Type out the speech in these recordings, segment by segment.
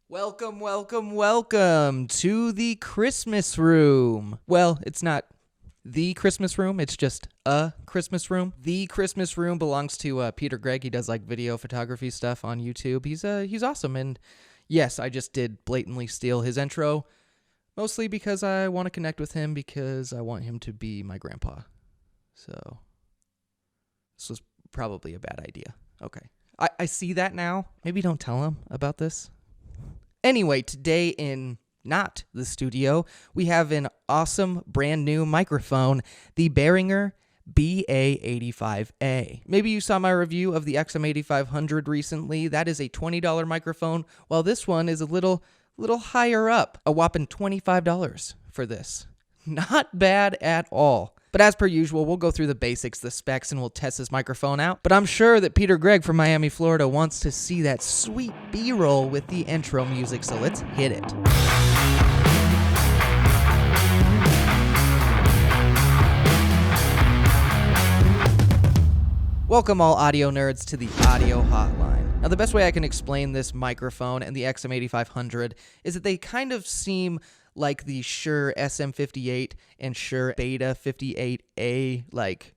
Welcome, welcome, welcome to the Christmas room. Well, it's not the Christmas room, it's just a Christmas room. The Christmas room belongs to Peter Gregg. He does like video photography stuff on YouTube. He's awesome, and yes, I just did blatantly steal his intro, mostly because I want to connect with him because I want him to be my grandpa. So this was probably a bad idea. Okay. I see that now. Maybe don't tell him about this. Anyway, today in not the studio, we have an awesome brand new microphone, the Behringer BA85A. Maybe you saw my review of the XM8500 recently. That is a $20 microphone, while this one is a little higher up, a whopping $25 for this. Not bad at all. But as per usual, we'll go through the basics, the specs, and we'll test this microphone out. But I'm sure that Peter Gregg from Miami, Florida wants to see that sweet B-roll with the intro music, so let's hit it. Welcome all audio nerds to the Audio Hotline. Now the best way I can explain this microphone and the XM8500 is that they kind of seem like the Shure SM58 and Shure Beta 58A, like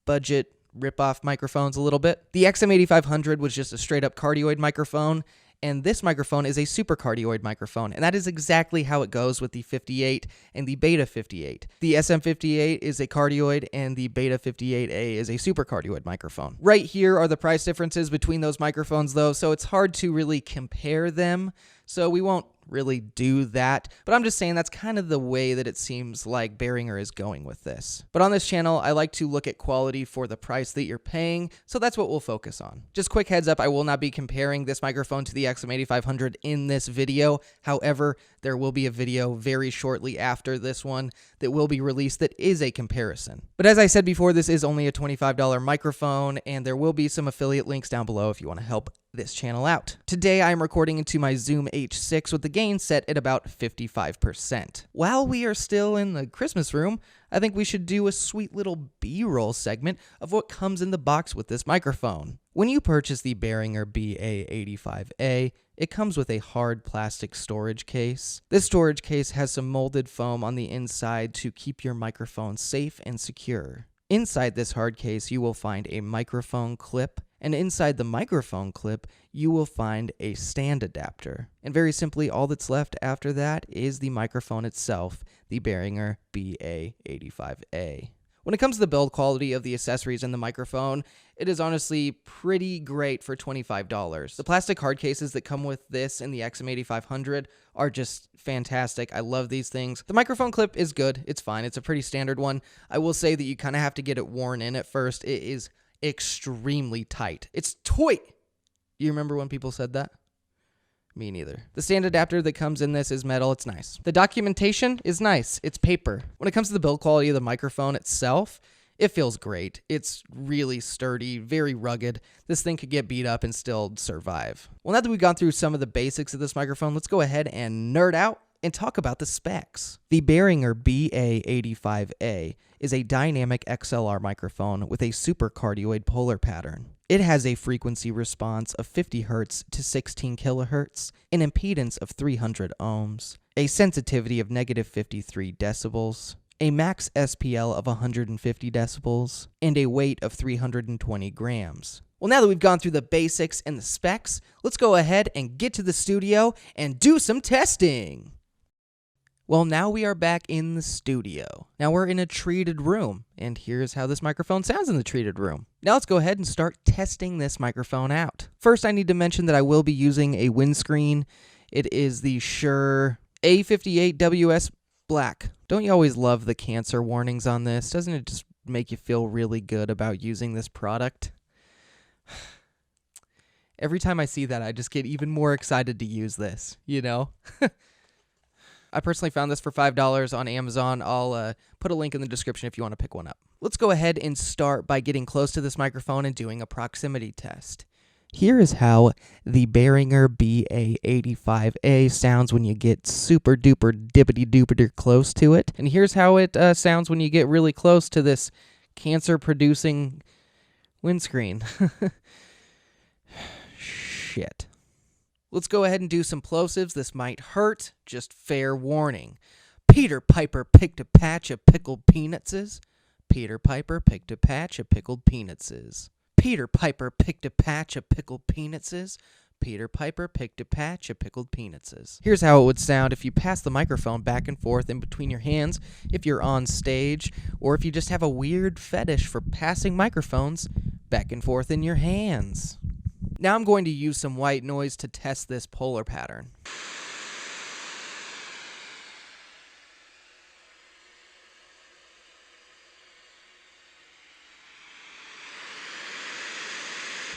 budget rip-off microphones a little bit. The XM8500 was just a straight-up cardioid microphone, and this microphone is a super cardioid microphone, and that is exactly how it goes with the 58 and the Beta 58. The SM58 is a cardioid, and the Beta 58A is a super cardioid microphone. Right here are the price differences between those microphones, though, so it's hard to really compare them, so we won't really do that, but I'm just saying that's kind of the way that it seems like Behringer is going with this. But on this channel, I like to look at quality for the price that you're paying, so that's what we'll focus on. Just quick heads up, I will not be comparing this microphone to the XM8500 in this video. However, there will be a video very shortly after this one that will be released that is a comparison. But as I said before, this is only a $25 microphone, and there will be some affiliate links down below if you want to help this channel out. Today I am recording into my Zoom H6 with the gain set at about 55%. While we are still in the Christmas room, I think we should do a sweet little B-roll segment of what comes in the box with this microphone. When you purchase the Behringer BA85A, it comes with a hard plastic storage case. This storage case has some molded foam on the inside to keep your microphone safe and secure. Inside this hard case, you will find a microphone clip, and inside the microphone clip, you will find a stand adapter. And very simply, all that's left after that is the microphone itself, the Behringer BA85A. When it comes to the build quality of the accessories and the microphone, it is honestly pretty great for $25. The plastic hard cases that come with this and the XM8500 are just fantastic. I love these things. The microphone clip is good. It's fine. It's a pretty standard one. I will say that you kind of have to get it worn in at first. It is extremely tight. It's tight. You remember when people said that? Me neither. The stand adapter that comes in this is metal. It's nice. The documentation is nice. It's paper. When it comes to the build quality of the microphone itself, it feels great. It's really sturdy, very rugged. This thing could get beat up and still survive. Well, now that we've gone through some of the basics of this microphone, let's go ahead and nerd out and talk about the specs. The Behringer BA85A is a dynamic XLR microphone with a super cardioid polar pattern. It has a frequency response of 50 Hz to 16 kHz, an impedance of 300 ohms, a sensitivity of -53 decibels, a max SPL of 150 decibels, and a weight of 320 grams. Well, now that we've gone through the basics and the specs, let's go ahead and get to the studio and do some testing. Well, now we are back in the studio. Now we're in a treated room, and here's how this microphone sounds in the treated room. Now let's go ahead and start testing this microphone out. First, I need to mention that I will be using a windscreen. It is the Shure A58WS Black. Don't you always love the cancer warnings on this? Doesn't it just make you feel really good about using this product? Every time I see that, I just get even more excited to use this, you know? I personally found this for $5 on Amazon. I'll put a link in the description if you want to pick one up. Let's go ahead and start by getting close to this microphone and doing a proximity test. Here is how the Behringer BA85A sounds when you get super duper dippity dooper close to it. And here's how it sounds when you get really close to this cancer producing windscreen. Shit. Let's go ahead and do some plosives. This might hurt, just fair warning. Peter Piper picked a patch of pickled peanutses. Peter Piper picked a patch of pickled peanutses. Peter Piper picked a patch of pickled peanutses. Peter Piper picked a patch of pickled peanutses. Here's how it would sound if you pass the microphone back and forth in between your hands, if you're on stage, or if you just have a weird fetish for passing microphones back and forth in your hands. Now I'm going to use some white noise to test this polar pattern.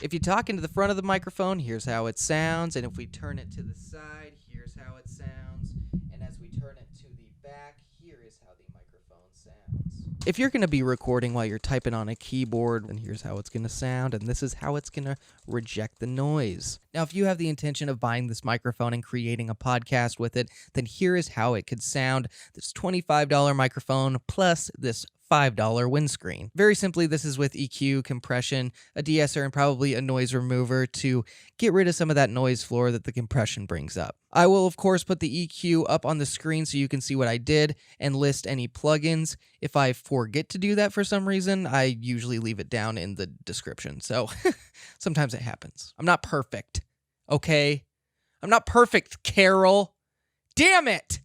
If you talk into the front of the microphone, here's how it sounds. And if we turn it to the side, here's how it sounds. And as we turn it to the back, here is how the microphone sounds. If you're going to be recording while you're typing on a keyboard, then here's how it's going to sound. And this is how it's going to reject the noise. Now, if you have the intention of buying this microphone and creating a podcast with it, then here is how it could sound. This $25 microphone plus this $5 windscreen. Very simply, this is with EQ, compression, a de-esser, and probably a noise remover to get rid of some of that noise floor that the compression brings up. I will, of course, put the EQ up on the screen so you can see what I did and list any plugins. If I forget to do that for some reason, I usually leave it down in the description. So sometimes it happens. I'm not perfect, okay? I'm not perfect, Carol. Damn it!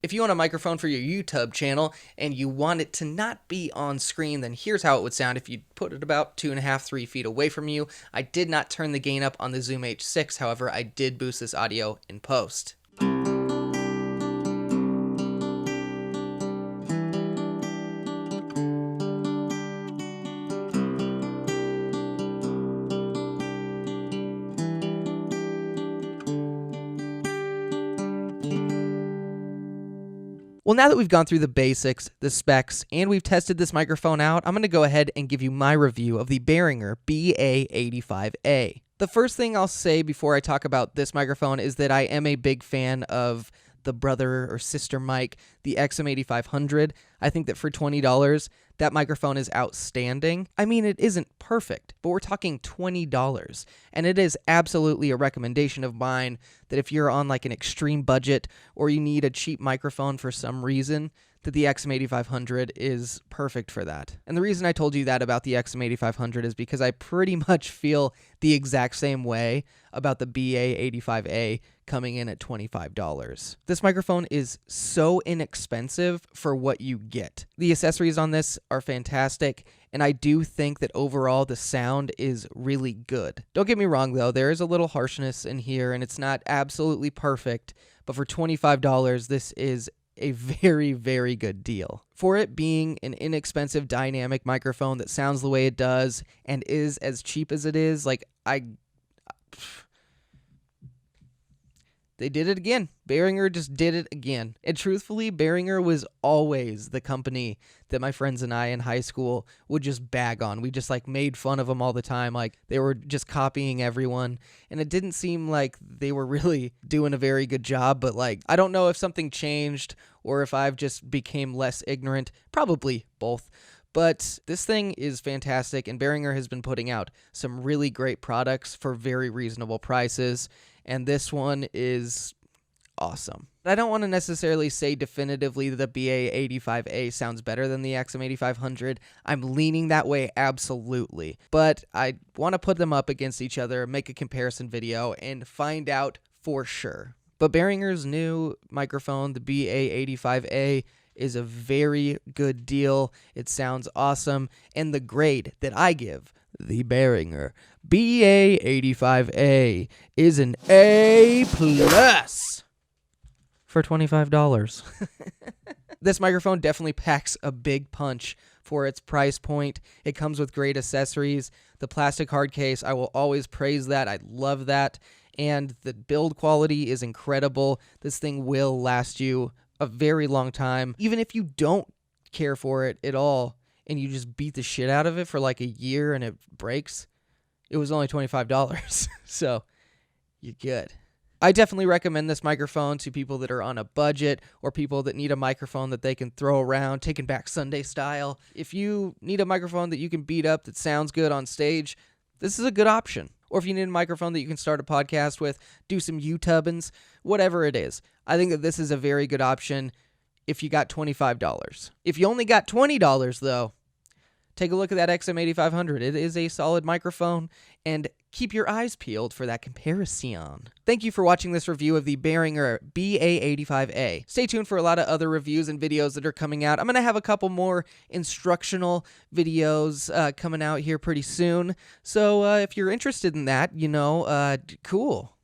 If you want a microphone for your YouTube channel and you want it to not be on screen, then here's how it would sound if you put it about 2.5, 3 feet away from you. I did not turn the gain up on the Zoom H6, however, I did boost this audio in post. Well, now that we've gone through the basics, the specs, and we've tested this microphone out, I'm going to go ahead and give you my review of the Behringer BA85A. The first thing I'll say before I talk about this microphone is that I am a big fan of the brother or sister mic, the XM8500. I think that for $20, that microphone is outstanding. I mean, it isn't perfect, but we're talking $20. And it is absolutely a recommendation of mine that if you're on like an extreme budget or you need a cheap microphone for some reason, that the XM8500 is perfect for that. And the reason I told you that about the XM8500 is because I pretty much feel the exact same way about the BA85A coming in at $25. This microphone is so inexpensive for what you get. The accessories on this are fantastic, and I do think that overall the sound is really good. Don't get me wrong though, there is a little harshness in here and it's not absolutely perfect, but for $25 this is a very, very good deal. For it being an inexpensive dynamic microphone that sounds the way it does and is as cheap as it is, they did it again. Behringer just did it again. And truthfully, Behringer was always the company that my friends and I in high school would just bag on. We just made fun of them all the time. They were just copying everyone. And it didn't seem like they were really doing a very good job. But I don't know if something changed or if I've just became less ignorant. Probably both. But this thing is fantastic, and Behringer has been putting out some really great products for very reasonable prices, and this one is awesome. I don't want to necessarily say definitively that the BA85A sounds better than the XM8500. I'm leaning that way absolutely, but I want to put them up against each other, make a comparison video, and find out for sure. But Behringer's new microphone, the BA85A, is a very good deal. It sounds awesome, and the grade that I give the Behringer BA85A is an A+ for $25. This microphone definitely packs a big punch for its price point. It comes with great accessories. The plastic hard case, I will always praise that. I love that. And the build quality is incredible. This thing will last you a very long time. Even if you don't care for it at all and you just beat the shit out of it for a year and it breaks, it was only $25. So you're good. I definitely recommend this microphone to people that are on a budget or people that need a microphone that they can throw around, Taking Back Sunday style. If you need a microphone that you can beat up that sounds good on stage, this is a good option. Or if you need a microphone that you can start a podcast with, do some YouTubins, whatever it is. I think that this is a very good option if you got $25. If you only got $20, though, take a look at that XM8500. It is a solid microphone, and keep your eyes peeled for that comparison. Thank you for watching this review of the Behringer BA85A. Stay tuned for a lot of other reviews and videos that are coming out. I'm going to have a couple more instructional videos coming out here pretty soon. So if you're interested in that, cool.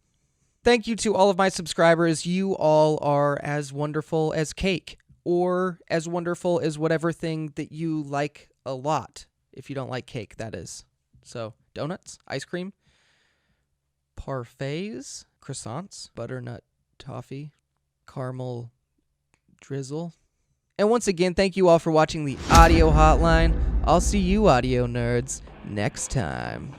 Thank you to all of my subscribers. You all are as wonderful as cake, or as wonderful as whatever thing that you like a lot. If you don't like cake, that is. So, donuts, ice cream, parfaits, croissants, butternut toffee, caramel drizzle. And once again, thank you all for watching the Audio Hotline. I'll see you audio nerds next time.